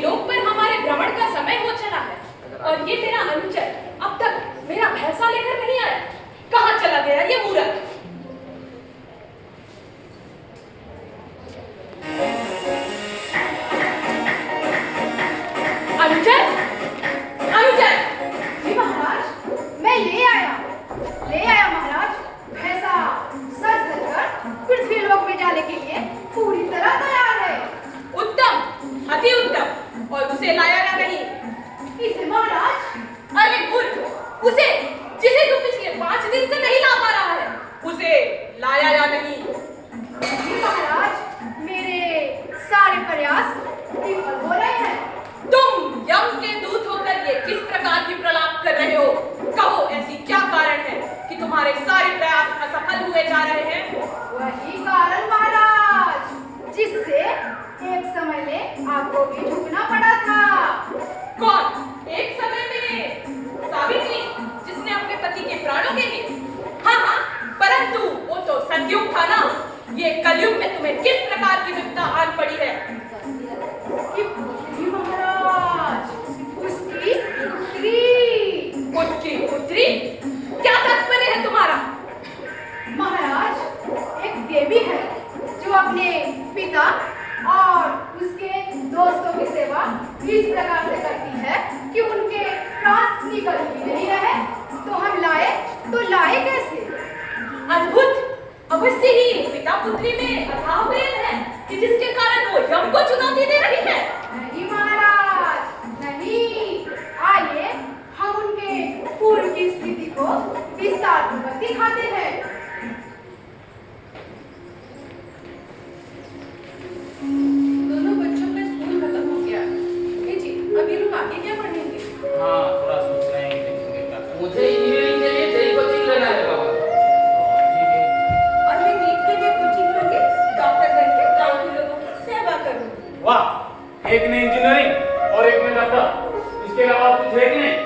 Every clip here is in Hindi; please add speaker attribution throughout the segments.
Speaker 1: योग पर हमारे भ्रमण का समय हो चला है और ये तेरा अनुचर अब तक मेरा भैंसा लेकर नहीं आया। कहाँ चला गया ये मूर्ख? अनुचर, अनुचर।
Speaker 2: जी महाराज, मैं ले आया महाराज। भैंसा सज धजकर पृथ्वी लोक में जाने के लिए पूरी तरह तैयार है।
Speaker 1: उत्तम, अति उत्तम। और उसे लाया या नहीं?
Speaker 2: इसे महाराज,
Speaker 1: अरे मूर्ख, उसे जिसे तू पिछले 5 दिन से नहीं ला पा रहा है, उसे लाया या नहीं?
Speaker 2: जी महाराज, मेरे सारे प्रयास विफल हो रहे हैं।
Speaker 1: तुम यम के दूत होकर ये किस प्रकार की प्रलाप कर रहे हो? कहो, ऐसी क्या कारण है कि तुम्हारे सारे प्रयास असफल हुए जा रहे हैं?
Speaker 2: वही कारण महाराज, जिससे एक समय में आपको भी झुकना पड़ा था।
Speaker 1: कौन? एक समय में सावित्री, जिसने अपने पति के प्राणों के लिए? हाँ, परंतु वो तो सतयुग था ना। ये कलयुग में तुम्हें किस प्रकार की विपदा आन पड़ी है?
Speaker 2: महाराज, उसकी
Speaker 1: पुत्री? क्या तात्पर्य है तुम्हारा?
Speaker 2: महाराज, एक देवी है जो अपने पिता और उसके दोस्तों की सेवा इस प्रकार से करती है कि उनके प्राण निकल ही नहीं रहे। तो हम लाए कैसे?
Speaker 1: अद्भुत! अवश्य ही पिता पुत्री में अथाह प्रेम है कि जिसके कारण वो यम को चुनौती दे रही है।
Speaker 2: नहीं महाराज, नहीं। आइए हम उनके पूर्व की स्थिति को विस्तार पूर्वक दिखाते हैं।
Speaker 1: दोनों बच्चों का स्कूल खत्म हो गया। जी, अब ये लोग आगे क्या पढ़ेंगे?
Speaker 3: हाँ, थोड़ा सोच रहे हैं कि क्या करें। मुझे इंजीनियरिंग के लिए जेई कोचिंग लेना है बाबा। ठीक है।
Speaker 1: और मैं नीट के लिए कोचिंग लूंगी, डॉक्टर बन के गांव के लोगों की सेवा करूंगी।
Speaker 3: वाह, एक ने इंजीनियरिंग और एक ने डॉक्टर, इसके अलावा कुछ है कि नहीं?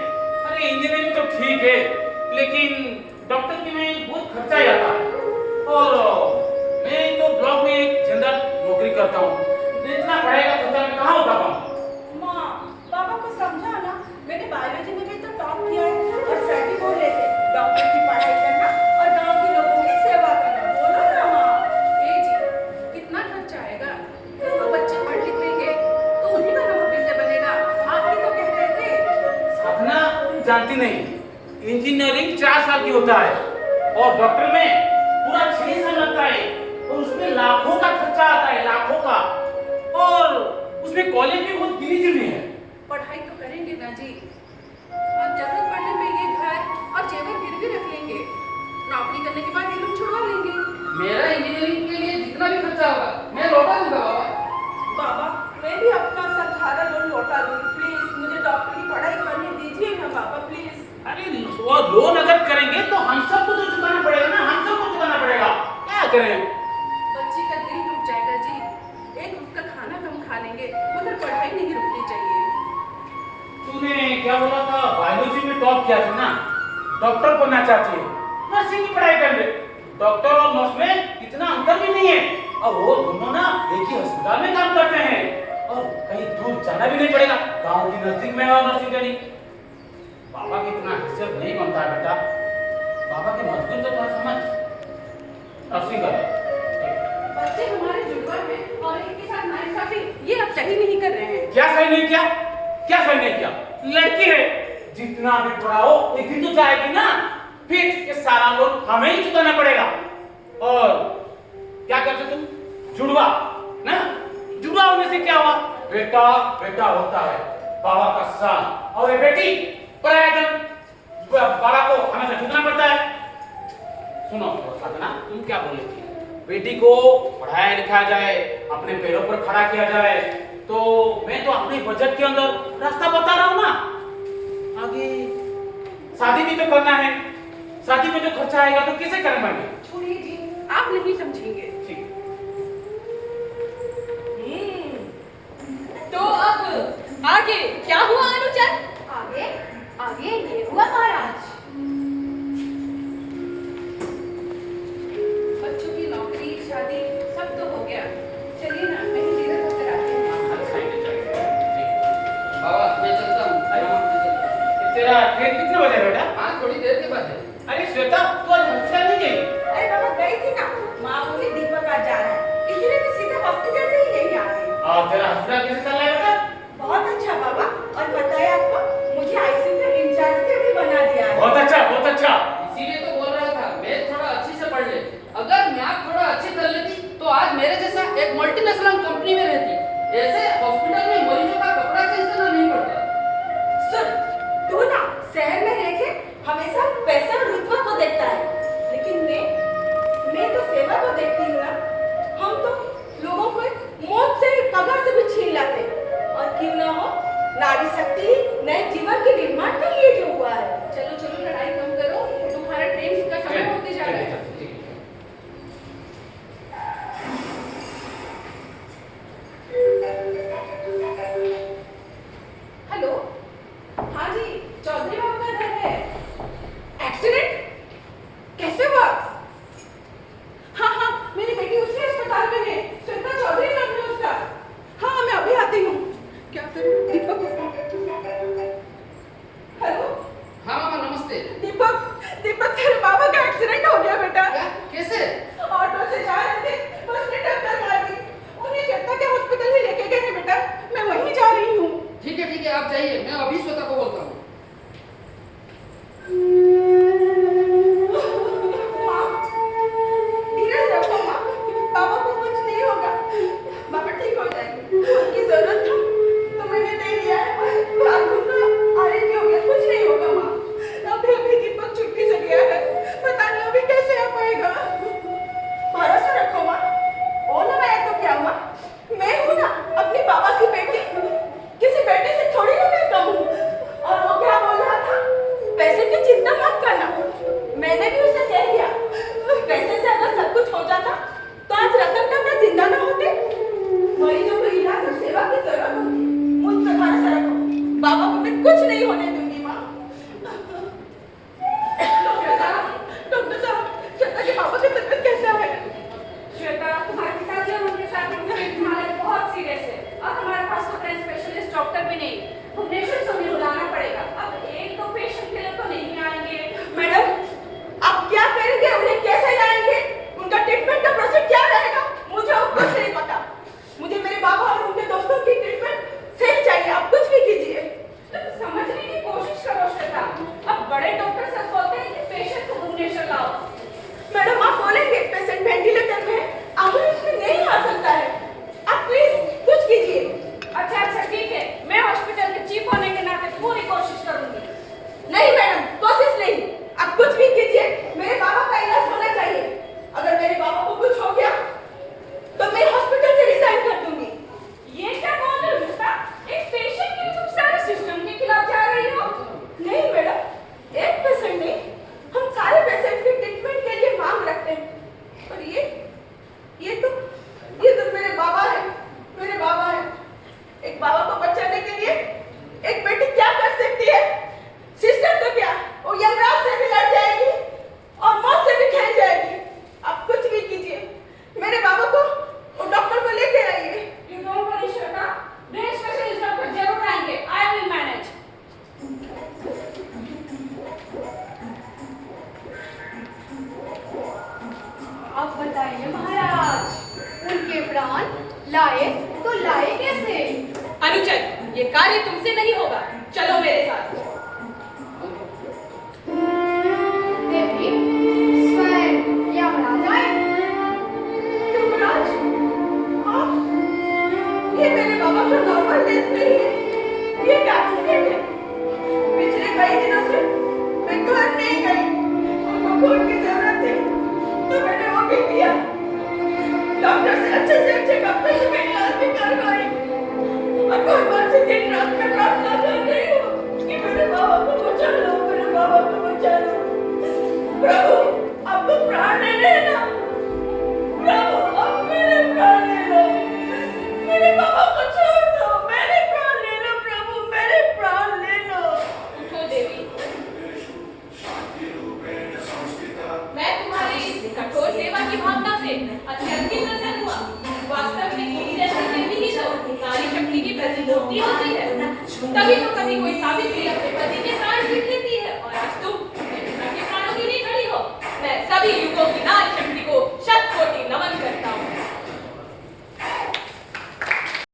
Speaker 3: अरे इंजीनियरिंग तो ठीक है, लेकिन डॉक्टर की में बहुत खर्चा ही आता है। और मैं तो ब्लॉक में एक जनरल नौकरी करता हूँ, इतना पढ़ेगा खर्चा मैं कहाँ उठा पाऊँ?
Speaker 1: माँ, पापा को समझाना। मैंने बायोलॉजी में भी तो टॉप किया है और सर भी बोल रहे थे डॉक्टर की पढ़ाई करना और गांव के लोगों की सेवा करना। बोलो ना माँ। जी, कितना खर्चा आएगा? तो बच्चे पढ़ लिख लेंगे तो उन्हीं का भविष्य बनेगा। आप भी तो कह रहे थे।
Speaker 3: साधना जानती नहीं, इंजीनियरिंग 4 साल की होता है और डॉक्टर में पूरा 6 साल लगता है और उसमें लाखों का खर्चा आता है, लाखों का। और उसमें कॉलेज भी बहुत गिनी चुनी है।
Speaker 1: पढ़ाई तो करेंगे ना जी, और जरूरत पड़ने पे ये घर और जेवर गिरवी रख लेंगे। नौकरी करने के बाद ये लोग छुड़वा लेंगे।
Speaker 4: मेरा इंजीनियरिंग के लिए जितना भी खर्चा होगा मैं लौटा दूंगा बाबा।
Speaker 1: बाबा, मैं भी अपना सारा लोन लौटा दूंगी। प्लीज मुझे डॉक्टर की पढ़ाई करने दीजिए ना बाबा, प्लीज।
Speaker 3: अरे वो लोन अगर करेंगे तो हम सबको तो चुकाना पड़ेगा ना, हम सबको चुकाना पड़ेगा। क्या करें?
Speaker 1: बच्ची का दिल टूट जाएगा जी। एक वक्त का खाना कम खा लेंगे, मगर पढ़ाई नहीं रुकनी चाहिए।
Speaker 3: तूने क्या बोला था? बायोलॉजी में टॉप किया था ना, डॉक्टर बनना चाहती है, नर्सिंग की पढ़ाई कर ले। डॉक्टर और नर्स में इतना अंतर भी नहीं है और वो दोनों ना एक ही अस्पताल में काम करते हैं और कहीं दूर जाना भी नहीं पड़ेगा। गांव की नर्सिंग में और नर्सिंग करी। बाबा की इतना हिस्सेदार नहीं बनता है बेटा, बाबा की मजबूत तो थोड़ा समझ। नर्सिंग कर
Speaker 1: बच्चे हमारे जुड़वा हैं और इनके साथ नाइंसाफी ये आप सही नहीं कर रहे हैं।
Speaker 3: क्या सही नहीं किया? क्या सही नहीं किया? लड़की है, जितना भी पढ़ाओ एक दिन तो जाएगी ना, फिर ये सारा लोन हमें ही चुकाना पड़ेगा। और क्या करते तुम? जुड़वा ना, जुड़वा होने से क्या हुआ? बेटा बेटा होता है बाबा का साथ, और ये बेटी परायाजन, बाबा को हमेशा झुकना पड़ता है। सुनो साधना, तुम क्या बोले थी? बेटी को पढ़ाया लिखाया जाए, अपने पैरों पर खड़ा किया जाए, तो मैं तो अपने बजट के अंदर रास्ता बता रहा हूँ ना। आगे शादी भी तो करना है, शादी में जो खर्चा आएगा तो कैसे करेंगे?
Speaker 1: छोड़िए जी, आप नहीं समझेंगे।
Speaker 3: ठीक।
Speaker 1: तो अब आगे क्या हुआ अनुचर?
Speaker 2: आगे ये हुआ महाराज।
Speaker 1: बच्चों की नौकरी शादी सब तो हो गया। चलिए ना, कहीं डिनर होकर आते हैं।
Speaker 3: तेरा ट्रेन कितने बजे है बेटा?
Speaker 4: हाँ थोड़ी देर के बाद है।
Speaker 3: अरे श्वेता, तू आज हॉस्पिटल नहीं गई?
Speaker 1: अरे बाबा गई थी ना, माँ बोली दीपक आज जा रहा है, इसलिए मैं सीधे हॉस्पिटल से ही यहीं आ गई।
Speaker 3: और तेरा हॉस्पिटल कैसे चल रहा है बेटा?
Speaker 1: बहुत अच्छा बाबा, और पता है आपको, मुझे आईसीयू का इंचार्ज भी बना दिया है।
Speaker 3: बहुत अच्छा, बहुत अच्छा।
Speaker 4: इसीलिए तो बोल रहा था मैं थोड़ा अच्छे से पढ़ ले। अगर मैथ थोड़ा अच्छे कर लेती तो आज मेरे जैसा एक मल्टीनेशनल कंपनी में रहती। ऐसे हॉस्पिटल में मरीजों का कपड़ा चेंज करना नहीं पड़ता।
Speaker 1: सुन, तू ना शहर में रह के हमेशा पैसा और रुतबा को देखता है, लेकिन मैं तो सेवा को देखती हूँ ना। हम तो लोगों को मौत से कब्र से भी छीन लाते, और क्यों ना हो, नारी शक्ति नए जीवन के निर्माण के लिए जो हुआ है।
Speaker 2: चलो चलो लड़ाई कम करो, तुम्हारा ट्रेन का समय होते जा रहा है।
Speaker 1: हेलो, हाँ जी, चौधरी बाबू का घर है। एक्सीडेंट कैसे हुआ? हाँ हाँ, मेरी बेटी उसी अस्पताल में है, श्वेता चौधरी नाम है उसका। हाँ मैं अभी आती हूँ। क्या करूँ? दीपक हेलो।
Speaker 4: हाँ मामा नमस्ते।
Speaker 1: दीपक तेरे बाबा का एक्सीडेंट हो गया बेटा।
Speaker 4: क्या? कैसे?
Speaker 1: ऑटो से जा रहे थे, बस ने टक्कर मार दी, उन्हें श्वेता के हॉस्पिटल ही लेके गए हैं बेटा, मैं वहीं जा रही हूँ।
Speaker 4: ठीक है आप जाइए, मैं अभी श्वेता को बोलता हूँ।
Speaker 1: माँ, धीरज रखो माँ, बाबा को कुछ नहीं होगा, बाबा ठीक हो जाएंगे। उनकी जरूरत तो मैंने दे दिया है, रात को ना आरे भी हो गया, कुछ नहीं होगा माँ। अभी दीपक छुट्टी से गया है, पता नहीं अभी कैसे आ पाएगा। भरोसा रखो माँ, ओ ना मैं तो क्या हुआ, मैं हूँ ना अपनी बाबा की बेटी, किसी बेटे से थोड़ी ना मैं कम हूँ। और वो क्या बोल रहा था, पैसे की चिंता मत करना, मैंने भी उसे कह दिया, पैसे से अगर सब कुछ हो जाता तो आज रतन टाटा जिंदा ना होते। मरीजों को इलाज और सेवा की जरूरत होती, मुझ पर भरोसा रखो, बाबा को मैं कुछ नहीं होने दूंगी माँ। डॉक्टर साहब, श्वेता के बाबा की तबीयत कैसा है?
Speaker 2: श्वेता, तुम्हारे पिताजी और उनके साथ उनकी हालत बहुत सीरियस है, और हमारे पास तो स्पेशलिस्ट डॉक्टर भी नहीं, भुवनेश्वर से उन्हें बुलाना पड़ेगा। अब एक दो पेशेंट के लिए तो नहीं आएंगे।
Speaker 1: मैडम आप क्या करेंगे, उन्हें कैसे लाएंगे, उनका ट्रीटमेंट का प्रोसेस क्या रहेगा, मुझे अब कुछ नहीं पता। मुझे मेरे बाबा और उनके दोस्तों की ट्रीटमेंट सही चाहिए, आप कुछ भी कीजिए।
Speaker 2: समझने की कोशिश करो श्वेता, अब बड़े डॉक्टर सब बोलते हैं कि पेशेंट को भुवनेश्वर लाओ।
Speaker 1: मैडम आप बोलेंगे पेशेंट वेंटिलेटर में, एम्बुलेंस में नहीं आ सकता है, आप प्लीज कुछ कीजिए।
Speaker 2: अच्छा ठीक है, मैं हॉस्पिटल के चीफ होने के नाते पूरी कोशिश करूंगी।
Speaker 1: नहीं मैडम, कोशिश नहीं, आप कुछ भी कीजिए, मेरे बाबा का इलाज होना चाहिए। अगर मेरे बाबा को कुछ हो गया तो मैं हॉस्पिटल से रिजाइन कर दूंगी।
Speaker 2: ये क्या बोल रही हो श्वेता? एक पेशेंट के लिए तुम सारे सिस्टम के खिलाफ जा रही हो?
Speaker 1: नहीं मैडम, एक पेशेंट नहीं, हम सारे पेशेंट की ट्रीटमेंट के लिए मांग रखते हैं। और ये तो मेरे बाबा है, मेरे बाबा है। एक बाबा को बचाने के लिए एक बेटी क्या कर सकती है? सिस्टर तो क्या, वो यमराज से भी लड़ जाएगी और मौत से भी खेल जाएगी। आप कुछ भी कीजिए, मेरे बाबा को वो डॉक्टर को लेके आइए।
Speaker 2: You don't worry श्वेता, मेरे स्पेशलिस्ट डॉक्टर जरूर आएंगे। I will manage. अब बताइए महाराज, उनके प्राण लाए तो लाए कैसे?
Speaker 1: अनुचर, ये कार्य तुमसे नहीं होगा, चलो मेरे साथ।
Speaker 2: देवी, स्वयं यमराज आए।
Speaker 1: युवराज, आप, ये मेरे बाबा का नॉर्मल डेथ नहीं है, ये एक एक्सीडेंट है। पिछले कई दिनों से मैं घर नहीं गई, उनको खून की जरूरत थी, तो मैंने वो भी किया। डॉक्टर से अच्छे डॉक्टर से मैं इलाज भी करवाई, और भगवान से दिन रात में प्रार्थना कर रही हूँ कि मेरे बाबा को बचा लो, मेरे बाबा को बचा लो। प्रभु, आपको प्राण ले लेना, प्रभु अब मेरे प्राण ले लो, मेरे बाबा को छोड़ दो, मेरे प्राण ले लो प्रभु, मेरे प्राण ले लो।
Speaker 2: उठो देवी, मैं तुम्हारी इस कठोर सेवा की भावना से अत्यंत प्रसन्न हुआ। वास्तव में तुम जैसी देवी ही तो नारी शक्ति की प्रतिमूर्ति होती है। तभी तो कभी कोई सावित्री अपने पति के